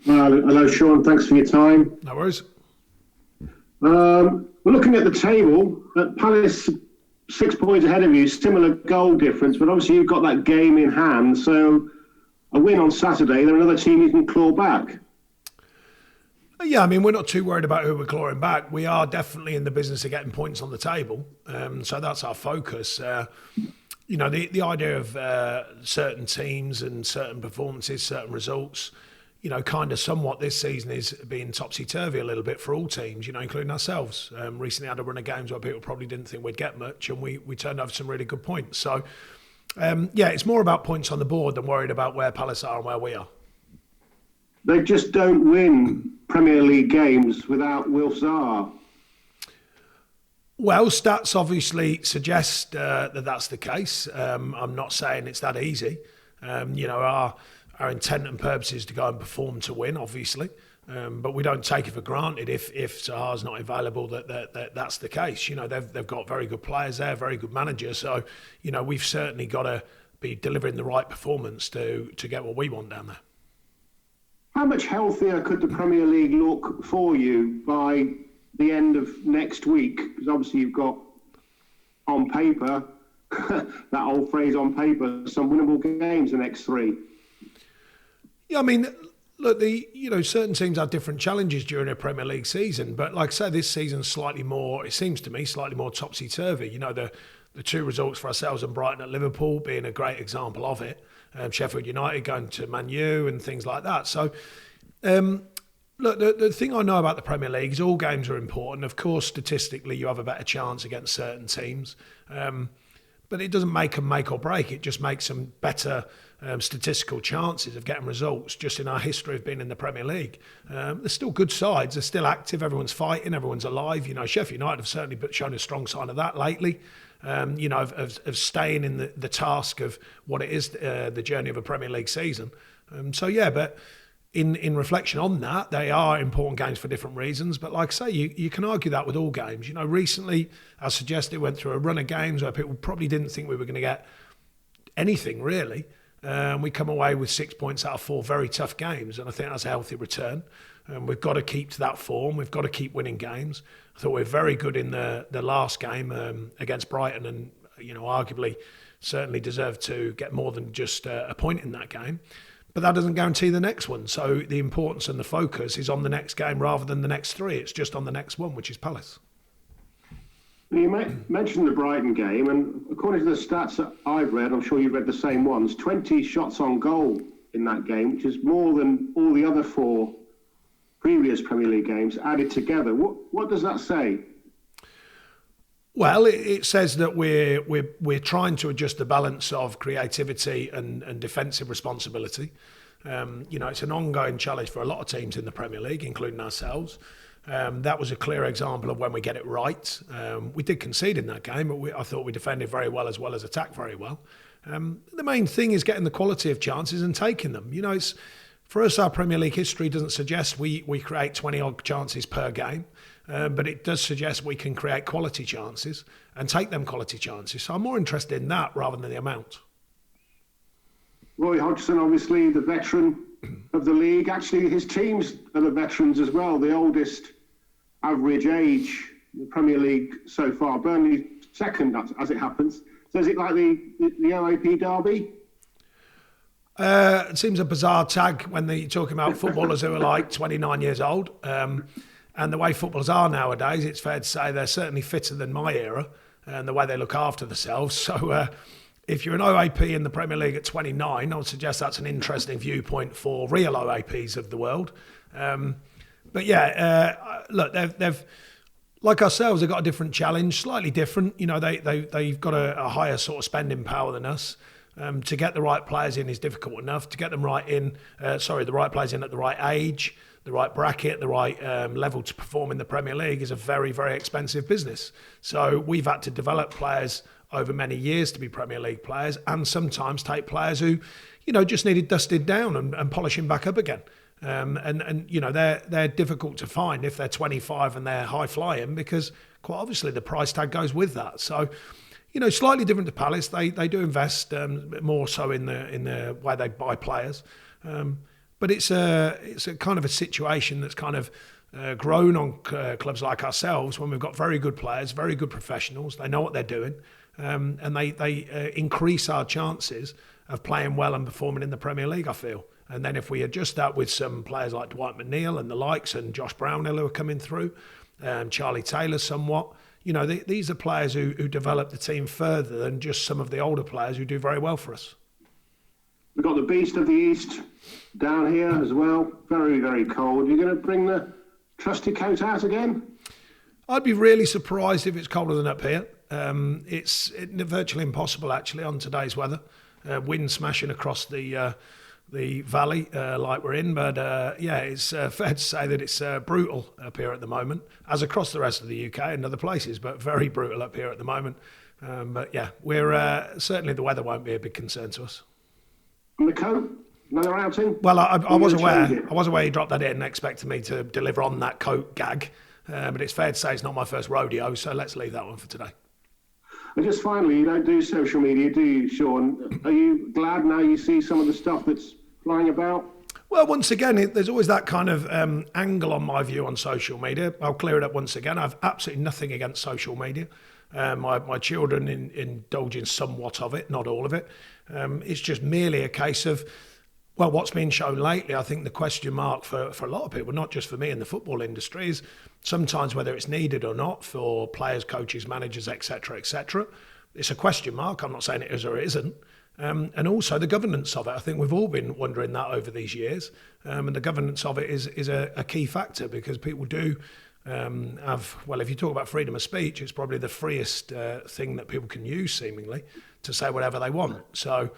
Hello, Sean. Thanks for your time. No worries. We're looking at the table. Palace 6 points ahead of you, similar goal difference, but obviously you've got that game in hand. So a win on Saturday, they're another team you can claw back. Yeah, I mean, we're not too worried about who we're clawing back. We are definitely in the business of getting points on the table. So that's our focus. The idea of certain teams and certain performances, certain results, kind of somewhat this season is being topsy-turvy a little bit for all teams, including ourselves. Recently had a run of games where people probably didn't think we'd get much, and we turned over some really good points. So, it's more about points on the board than worried about where Palace are and where we are. They just don't win Premier League games without Wilf Zaha. Well, stats obviously suggest that that's the case. I'm not saying it's that easy. Our intent and purpose is to go and perform to win, obviously. But we don't take it for granted if Zaha's not available that's the case. They've got very good players there, very good manager. So, we've certainly got to be delivering the right performance to get what we want down there. How much healthier could the Premier League look for you by the end of next week? Because obviously you've got on paper, that old phrase on paper, some winnable games the next three. Yeah, I mean, look, certain teams have different challenges during a Premier League season, but like I say, this season's slightly more, it seems to me, slightly more topsy-turvy. The two results for ourselves and Brighton at Liverpool being a great example of it. Sheffield United going to Man U and things like that. So, look, the thing I know about the Premier League is all games are important. Of course, statistically, you have a better chance against certain teams. But it doesn't make them make or break. It just makes them better statistical chances of getting results just in our history of being in the Premier League. There's still good sides. They're still active. Everyone's fighting. Everyone's alive. Sheffield United have certainly shown a strong sign of that lately. Of staying in the task of what it is, the journey of a Premier League season. But in reflection on that, they are important games for different reasons. But like I say, you can argue that with all games. Recently, as suggested, went through a run of games where people probably didn't think we were going to get anything really. We come away with 6 points out of 4 very tough games, and I think that's a healthy return. We've got to keep to that form. We've got to keep winning games. I thought we were very good in the last game against Brighton, and arguably certainly deserved to get more than just a point in that game. But that doesn't guarantee the next one. So the importance and the focus is on the next game rather than the next 3. It's just on the next one, which is Palace. You mentioned the Brighton game, and according to the stats that I've read, I'm sure you've read the same ones, 20 shots on goal in that game, which is more than all the other 4 previous Premier League games added together. What does that say? Well, it says that we're trying to adjust the balance of creativity and defensive responsibility. It's an ongoing challenge for a lot of teams in the Premier League, including ourselves. That was a clear example of when we get it right. We did concede in that game, but I thought we defended very well as attacked very well. The main thing is getting the quality of chances and taking them. It's for us, our Premier League history doesn't suggest we create 20-odd chances per game, but it does suggest we can create quality chances and take them quality chances. So I'm more interested in that rather than the amount. Roy Hodgson, obviously the veteran of the league. Actually, his teams are the veterans as well. The oldest average age in the Premier League so far. Burnley second, as it happens. So is it like the OAP derby? It seems a bizarre tag when you're talking about footballers who are like 29 years old. And the way footballers are nowadays, it's fair to say they're certainly fitter than my era and the way they look after themselves. So if you're an OAP in the Premier League at 29, I would suggest that's an interesting viewpoint for real OAPs of the world. Look, they've like ourselves, they've got a different challenge, slightly different. They've got a higher sort of spending power than us. To get the right players in is difficult enough. To get them the right players in at the right age, the right bracket, the right level to perform in the Premier League is a very, very expensive business. So we've had to develop players over many years to be Premier League players, and sometimes take players who, just needed dusted down and polishing back up again. They're difficult to find if they're 25 and they're high flying, because quite obviously the price tag goes with that. So, slightly different to Palace. They do invest more so in the way they buy players. But it's a kind of a situation that's kind of grown on clubs like ourselves when we've got very good players, very good professionals. They know what they're doing, and they increase our chances of playing well and performing in the Premier League, I feel. And then if we adjust that with some players like Dwight McNeil and the likes, and Josh Brownhill who are coming through, Charlie Taylor somewhat, these are players who develop the team further than just some of the older players who do very well for us. We've got the beast of the East down here as well. Very, very cold. You're going to bring the trusty coat out again? I'd be really surprised if it's colder than up here. It's virtually impossible, actually, on today's weather. Wind smashing across the valley like we're in. But, it's fair to say that it's brutal up here at the moment, as across the rest of the UK and other places, but very brutal up here at the moment. We're certainly the weather won't be a big concern to us. And the coat? Another outing? Well, I was aware you dropped that in, expecting me to deliver on that coat gag. But it's fair to say it's not my first rodeo, so let's leave that one for today. And just finally, you don't do social media, do you, Sean? Are you glad now you see some of the stuff that's flying about? Well, once again, there's always that kind of angle on my view on social media. I'll clear it up once again. I have absolutely nothing against social media. My children indulge in somewhat of it, not all of it. It's just merely a case of, well, what's been shown lately. I think the question mark for a lot of people, not just for me in the football industry, is sometimes whether it's needed or not for players, coaches, managers, etc., etc. It's a question mark. I'm not saying it is or it isn't. And also the governance of it. I think we've all been wondering that over these years. And the governance of it is a key factor, because people do if you talk about freedom of speech, it's probably the freest thing that people can use, seemingly, to say whatever they want. So,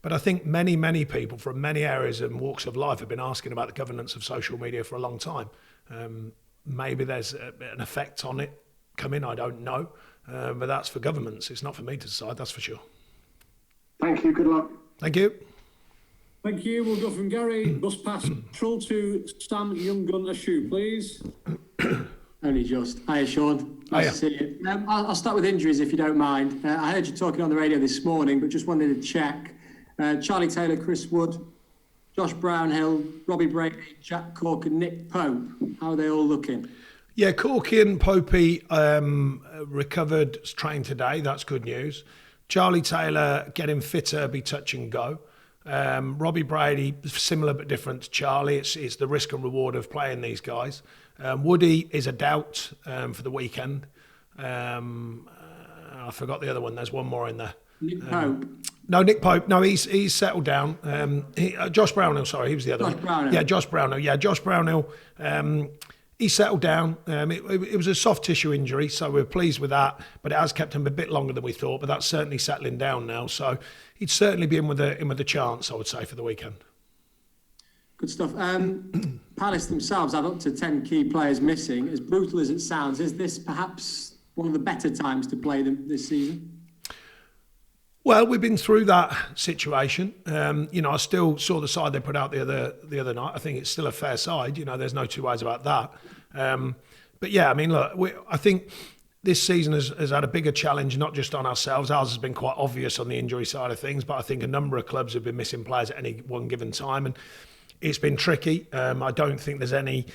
but I think many, many people from many areas and walks of life have been asking about the governance of social media for a long time. Maybe there's an effect on it coming, I don't know. But that's for governments. It's not for me to decide, that's for sure. Thank you, good luck. Thank you. Thank you. We'll go from Gary Bus Patrol to Sam Younggun Ashu, please. Only just. Hiya, Sean. Nice to see you. I'll start with injuries, if you don't mind. I heard you talking on the radio this morning, but just wanted to check. Charlie Taylor, Chris Wood, Josh Brownhill, Robbie Brady, Jack Cork and Nick Pope. How are they all looking? Yeah, Corky and Popey recovered, trained today. That's good news. Charlie Taylor getting fitter, be touch and go. Robbie Brady, similar but different to Charlie. It's the risk and reward of playing these guys. Woody is a doubt for the weekend. I forgot the other one. There's one more in there. Nick Pope. No, Nick Pope. No, he's settled down. Josh Brownhill, sorry, he was the other one. Brownhill. Yeah, Josh Brownhill. Yeah, Josh Brownhill. He settled down. It was a soft tissue injury, so we're pleased with that. But it has kept him a bit longer than we thought. But that's certainly settling down now. So he'd certainly be in with a chance, I would say, for the weekend. Good stuff. Palace themselves have up to 10 key players missing. As brutal as it sounds, is this perhaps one of the better times to play them this season? Well, we've been through that situation. I still saw the side they put out the other night. I think it's still a fair side. There's no two ways about that. But yeah, I mean, look, I think this season has had a bigger challenge, not just on ourselves. Ours has been quite obvious on the injury side of things, but I think a number of clubs have been missing players at any one given time, and it's been tricky. I don't think there's any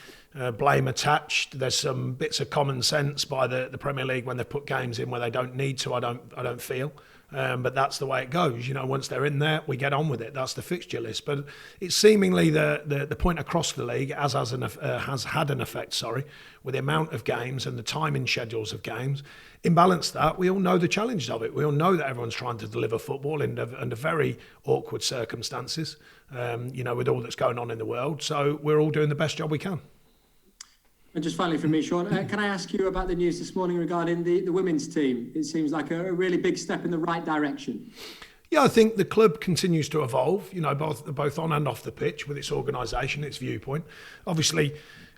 blame attached. There's some bits of common sense by the Premier League when they've put games in where they don't need to. I don't feel. But that's the way it goes. Once they're in there, we get on with it. That's the fixture list. But it's seemingly the point across the league has had an effect, with the amount of games and the timing schedules of games. In balance that, we all know the challenge of it. We all know that everyone's trying to deliver football under very awkward circumstances, with all that's going on in the world. So we're all doing the best job we can. And just finally from me, Sean, can I ask you about the news this morning regarding the women's team? It seems like a really big step in the right direction. Yeah, I think the club continues to evolve, both on and off the pitch with its organisation, its viewpoint. Obviously,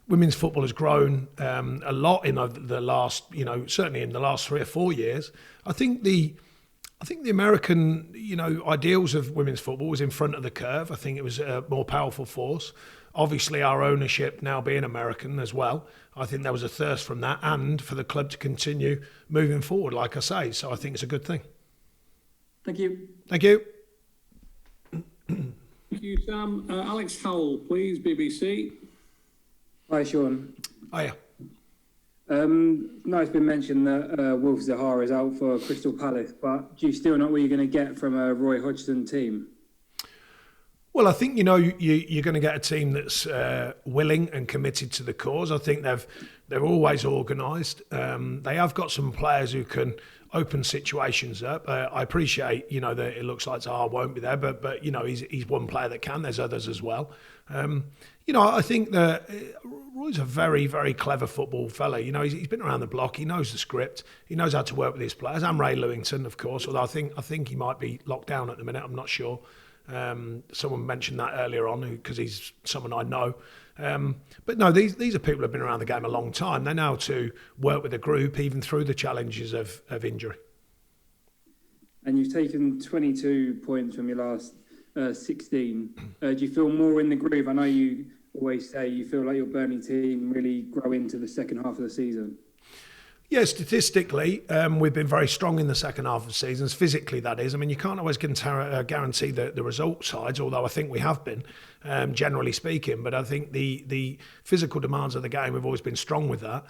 women's football has grown a lot in the last, certainly in the last 3 or 4 years. I think the American, ideals of women's football was in front of the curve. I think it was a more powerful force. Obviously, our ownership now being American as well, I think there was a thirst from that and for the club to continue moving forward, like I say. So I think it's a good thing. Thank you. Thank you. Thank Thank you, Sam. Alex Howell, please, BBC. Hi, Sean. Hiya. Now it's been mentioned that Wolf Zaha is out for Crystal Palace, but do you still know what you're going to get from a Roy Hodgson team? Well, I think, you're going to get a team that's willing and committed to the cause. I think they're always organised. They have got some players who can open situations up. I appreciate, that it looks like Zaha won't be there, but he's one player that can. There's others as well. I think that Roy's a very, very clever football fella. He's been around the block. He knows the script. He knows how to work with his players. And Ray Lewington, of course, although I think he might be locked down at the minute. I'm not sure. Someone mentioned that earlier on because he's someone I know. But no, these are people who have been around the game a long time. They know how to work with a group even through the challenges of injury. And you've taken 22 points from your last 16. Do you feel more in the groove? I know you always say you feel like your Burnley team really grow into the second half of the season. Yeah, statistically, we've been very strong in the second half of seasons. Physically, that is. I mean, you can't always guarantee the result sides, although I think we have been, generally speaking. But I think the physical demands of the game, we've always been strong with that.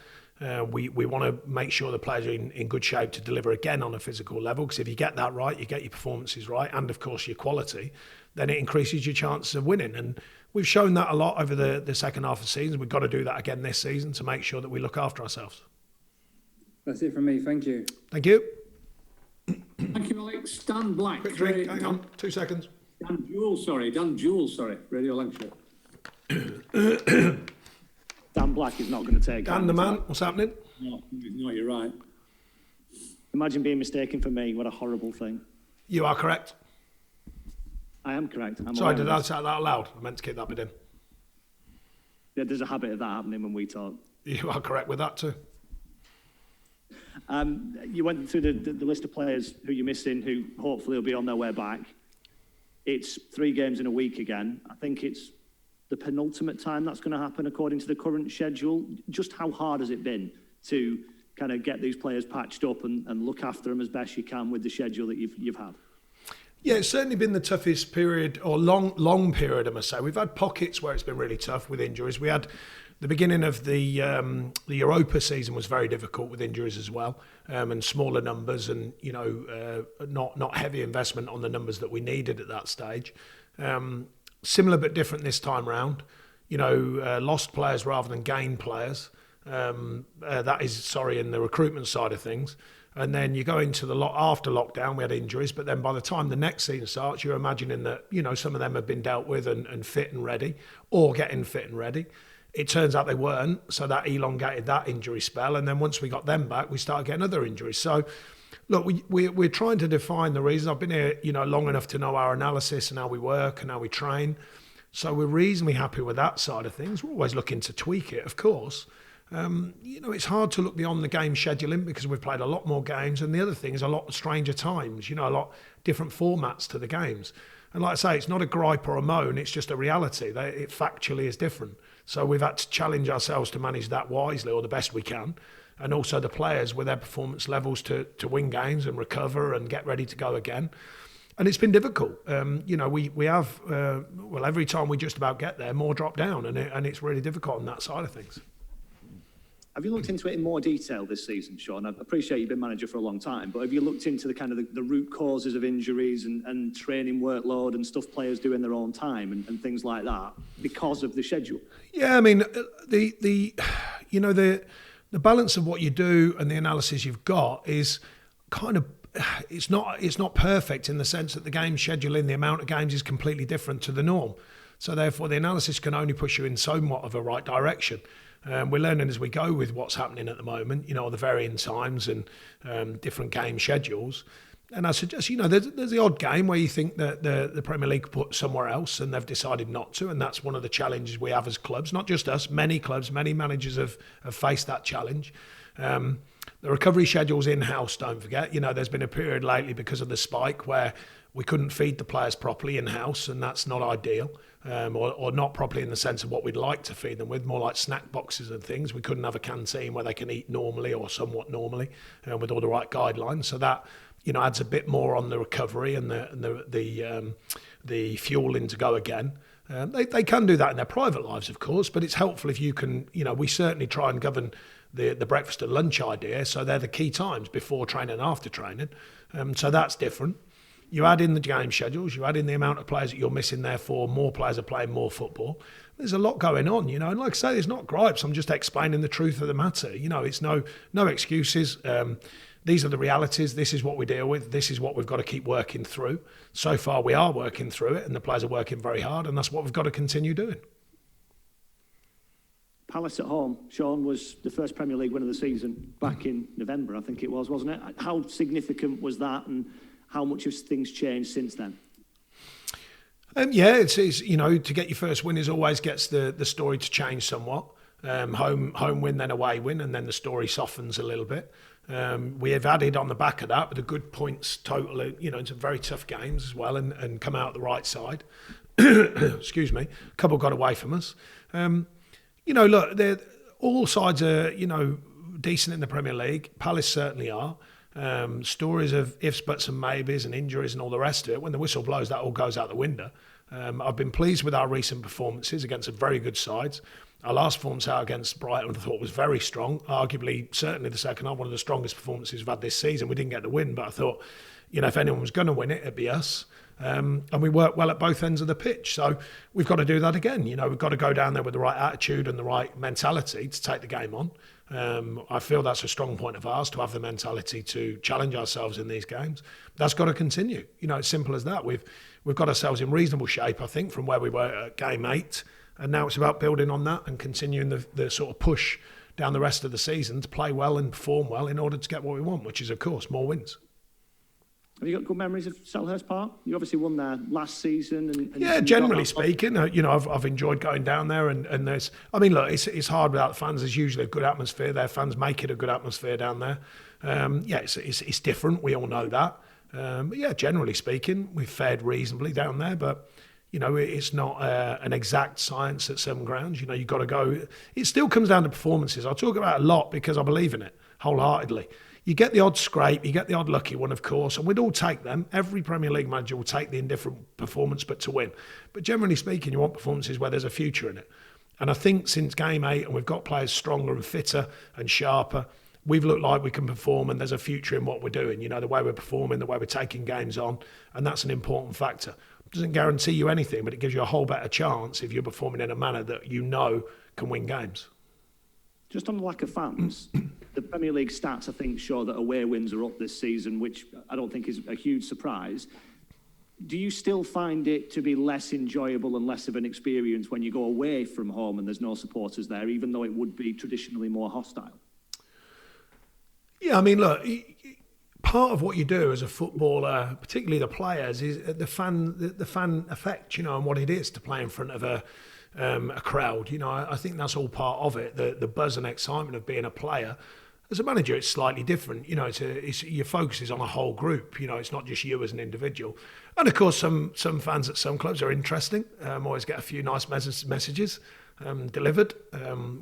We want to make sure the players are in good shape to deliver again on a physical level, because if you get that right, you get your performances right, and of course your quality, then it increases your chances of winning. And we've shown that a lot over the second half of the season. We've got to do that again this season to make sure that we look after ourselves. That's it from me. Thank you. Thank you. Thank you, Alex. Dan Black. Quick drink. Hang on. 2 seconds. Dan Jewell, Radio Lancashire. Dan Black is not going to take. Dan the man. What's happening? No, you're right. Imagine being mistaken for me. What a horrible thing. You are correct. I am correct. Sorry, did I say that out loud? I meant to keep that bit in. Yeah, there's a habit of that happening when we talk. You are correct with that too. You went through the list of players who you're missing, who hopefully will be on their way back. It's 3 games in a week again. I think it's the penultimate time that's going to happen according to the current schedule. Just how hard has it been to kind of get these players patched up and look after them as best you can with the schedule that you've had? Yeah, it's certainly been the toughest period, or long period, I must say. We've had pockets where it's been really tough with injuries. We had the beginning of the Europa season was very difficult with injuries as well, and smaller numbers, and not heavy investment on the numbers that we needed at that stage. Similar but different this time round. Lost players rather than gained players. That is, in the recruitment side of things. And then you go into after lockdown, we had injuries, but then by the time the next season starts, you're imagining that, some of them have been dealt with and fit and ready, or getting fit and ready. It turns out they weren't, so that elongated that injury spell. And then once we got them back, we started getting other injuries. So, look, we're trying to define the reasons. I've been here, long enough to know our analysis and how we work and how we train. So we're reasonably happy with that side of things. We're always looking to tweak it, of course. It's hard to look beyond the game scheduling because we've played a lot more games. And the other thing is a lot stranger times, a lot different formats to the games. And like I say, it's not a gripe or a moan, it's just a reality. It factually is different. So we've had to challenge ourselves to manage that wisely, or the best we can. And also the players with their performance levels to win games and recover and get ready to go again. And it's been difficult. We have, every time we just about get there, more drop down. And it's really difficult on that side of things. Have you looked into it in more detail this season, Sean? I appreciate you've been manager for a long time, but have you looked into the kind of the root causes of injuries and training workload and stuff players do in their own time and things like that because of the schedule? Yeah, I mean, the balance of what you do and the analysis you've got is kind of, it's not perfect in the sense that the game scheduling, the amount of games is completely different to the norm. So therefore, the analysis can only push you in somewhat of a right direction. We're learning as we go with what's happening at the moment, the varying times and different game schedules. And I suggest, there's the odd game where you think that the Premier League put somewhere else and they've decided not to. And that's one of the challenges we have as clubs, not just us, many clubs, many managers have faced that challenge. The recovery schedule's in-house, don't forget. There's been a period lately because of the spike where we couldn't feed the players properly in-house, and that's not ideal. Or not properly in the sense of what we'd like to feed them with, more like snack boxes and things. We couldn't have a canteen where they can eat normally or somewhat normally with all the right guidelines. So that adds a bit more on the recovery and the the fueling to go again. They can do that in their private lives, of course, but it's helpful if you can, we certainly try and govern the breakfast and lunch idea, so they're the key times before training and after training. So that's different. You add in the game schedules, you add in the amount of players that you're missing, therefore more players are playing more football. There's a lot going on, and like I say, there's not gripes. I'm just explaining the truth of the matter. It's no excuses. These are the realities. This is what we deal with. This is what we've got to keep working through. So far, we are working through it, and the players are working very hard, and that's what we've got to continue doing. Palace at home, Sean, was the first Premier League win of the season back in November, I think it was, wasn't it? How significant was that, and how much have things changed since then? It's to get your first win is always gets the story to change somewhat. Home win, then away win, and then the story softens a little bit. We have added on the back of that with a good points total, into very tough games as well, and come out the right side. Excuse me, a couple got away from us. Look, all sides are, decent in the Premier League. Palace certainly are. Stories of ifs, buts and maybes and injuries and all the rest of it. When the whistle blows, that all goes out the window. I've been pleased with our recent performances against some very good sides. Our last performance out against Brighton, I thought, was very strong. Arguably, certainly the second half, one of the strongest performances we've had this season. We didn't get the win, but I thought, if anyone was going to win it, it'd be us. And we worked well at both ends of the pitch. So we've got to do that again. We've got to go down there with the right attitude and the right mentality to take the game on. I feel that's a strong point of ours, to have the mentality to challenge ourselves in these games. That's got to continue. It's simple as that. We've got ourselves in reasonable shape, I think, from where we were at game 8. And now it's about building on that and continuing the sort of push down the rest of the season to play well and perform well in order to get what we want, which is, of course, more wins. Have you got good memories of Selhurst Park? You obviously won there last season. And generally speaking, I've enjoyed going down there. And there's, look, it's hard without fans. There's usually a good atmosphere there. Fans make it a good atmosphere down there. It's different. We all know that. But generally speaking, we've fared reasonably down there. But it's not an exact science at some grounds. You've got to go. It still comes down to performances. I talk about it a lot because I believe in it wholeheartedly. You get the odd scrape, you get the odd lucky one, of course, and we'd all take them. Every Premier League manager will take the indifferent performance, but to win. But generally speaking, you want performances where there's a future in it. And I think since game 8, and we've got players stronger and fitter and sharper, we've looked like we can perform, and there's a future in what we're doing. The way we're performing, the way we're taking games on, and that's an important factor. It doesn't guarantee you anything, but it gives you a whole better chance if you're performing in a manner that can win games. Just on the lack of fans, the Premier League stats, I think, show that away wins are up this season, which I don't think is a huge surprise. Do you still find it to be less enjoyable and less of an experience when you go away from home and there's no supporters there, even though it would be traditionally more hostile? Yeah, look, part of what you do as a footballer, particularly the players, is the fan effect, and what it is to play in front of a crowd. I think that's all part of it. The buzz and excitement of being a player. As a manager, it's slightly different. Your focus is on a whole group. It's not just you as an individual. And of course, some fans at some clubs are interesting. Always get a few nice messages delivered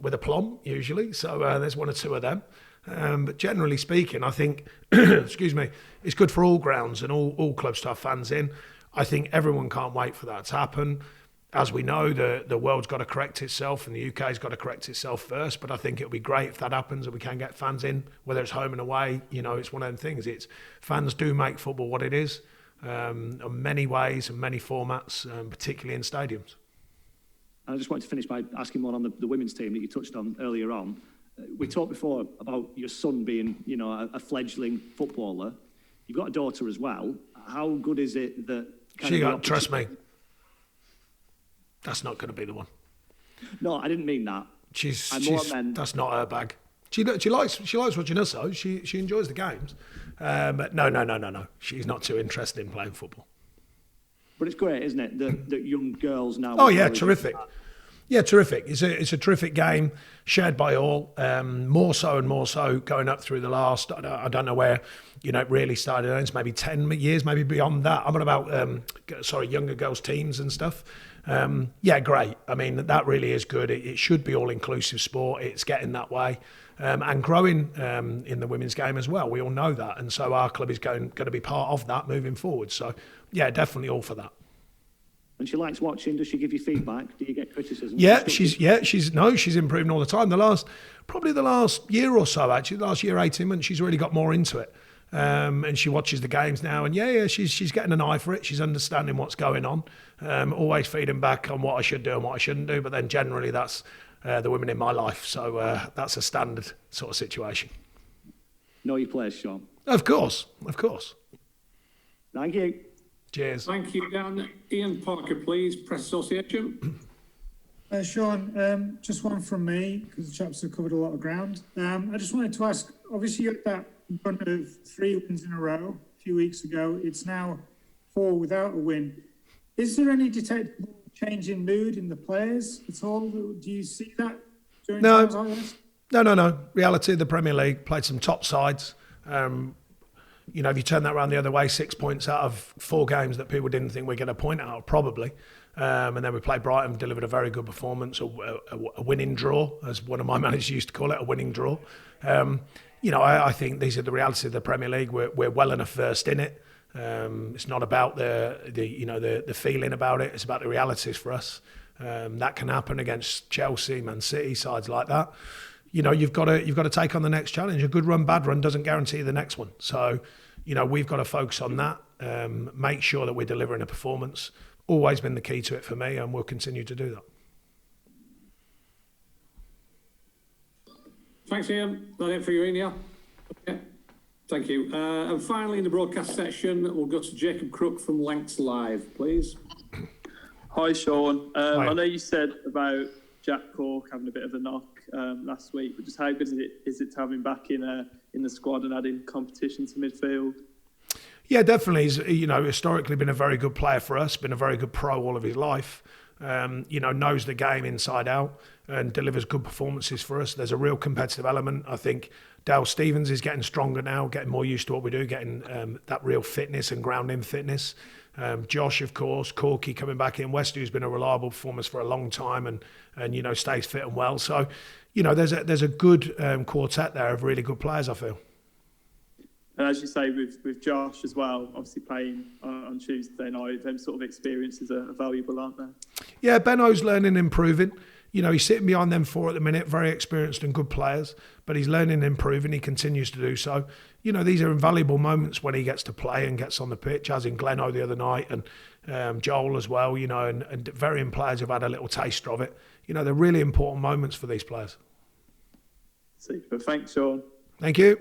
with aplomb usually. So there's one or two of them. But generally speaking, I think, excuse me, it's good for all grounds and all clubs to have fans in. I think everyone can't wait for that to happen. As we know, the world's got to correct itself and the UK's got to correct itself first. But I think it'll be great if that happens and we can get fans in, whether it's home and away. It's one of them things. Fans do make football what it is in many ways and many formats, particularly in stadiums. I just wanted to finish by asking one on the women's team that you touched on earlier on. We talked before about your son being, a fledgling footballer. You've got a daughter as well. How good is it that... Trust me, that's not going to be the one. No, I didn't mean that. That's not her bag. She likes watching us though. She enjoys the games, but no. She's not too interested in playing football. But it's great, isn't it, that young girls now... Oh yeah, terrific. Yeah, terrific. It's a terrific game, shared by all. More so going up through the last. I don't know where it really started. It's maybe 10 years, maybe beyond that. I'm on about younger girls' teams and stuff. Great. That really is good. It should be all-inclusive sport. It's getting that way. And growing in the women's game as well. We all know that. And so our club is going to be part of that moving forward. So, yeah, definitely all for that. And she likes watching. Does she give you feedback? Do you get criticism? She's improving all the time. Probably the last year or so, actually, the last year, 18 months, she's really got more into it. And she watches the games now, and she's getting an eye for it. She's understanding what's going on. Always feeding back on what I should do and what I shouldn't do. But then generally, that's the women in my life. So that's a standard sort of situation. Know your players, Sean. Of course. Thank you. Cheers. Thank you, Dan. Ian Parker, please. Press Association. Sean, just one from me, because the chaps have covered a lot of ground. I just wanted to ask, obviously you had that run of 3 wins in a row a few weeks ago. It's now 4 without a win. Is there any detectable change in mood in the players at all? Do you see that during times like this? No. Reality of the Premier League, played some top sides. If you turn that around the other way, 6 points out of 4 games that people didn't think we'd get a point out of, probably. And then we played Brighton, delivered a very good performance, a winning draw, as one of my managers used to call it, a winning draw. I think these are the realities of the Premier League. We're well enough versed in it. It's not about the feeling about it. It's about the realities for us. That can happen against Chelsea, Man City, sides like that. You've got to take on the next challenge. A good run, bad run doesn't guarantee the next one. So, we've got to focus on that. Make sure that we're delivering a performance. Always been the key to it for me, and we'll continue to do that. Thanks, Ian. That it for you, Ian? Yeah. Okay. Thank you. And finally, in the broadcast section, we'll go to Jacob Crook from Lancs Live, please. Hi, Sean. Hi. I know you said about Jack Cork having a bit of a knock last week, but just how good is it to have him back in the squad and adding competition to midfield? Yeah, definitely. He's historically been a very good player for us, been a very good pro all of his life. Knows the game inside out and delivers good performances for us. There's a real competitive element. I think Dale Stevens is getting stronger now, getting more used to what we do, getting that real fitness and grounding fitness. Josh, of course, Corky coming back in. West, who's been a reliable performer for a long time and stays fit and well. So, there's a good quartet there of really good players, I feel. And as you say, with Josh as well, obviously playing on Tuesday night, them sort of experiences are valuable, aren't they? Yeah, Benno's learning and improving. He's sitting behind them 4 at the minute, very experienced and good players, but he's learning and improving. He continues to do so. These are invaluable moments when he gets to play and gets on the pitch, as in Gleno the other night and Joel as well, and varying players have had a little taster of it. They're really important moments for these players. Super. Thanks, Sean. Thank you.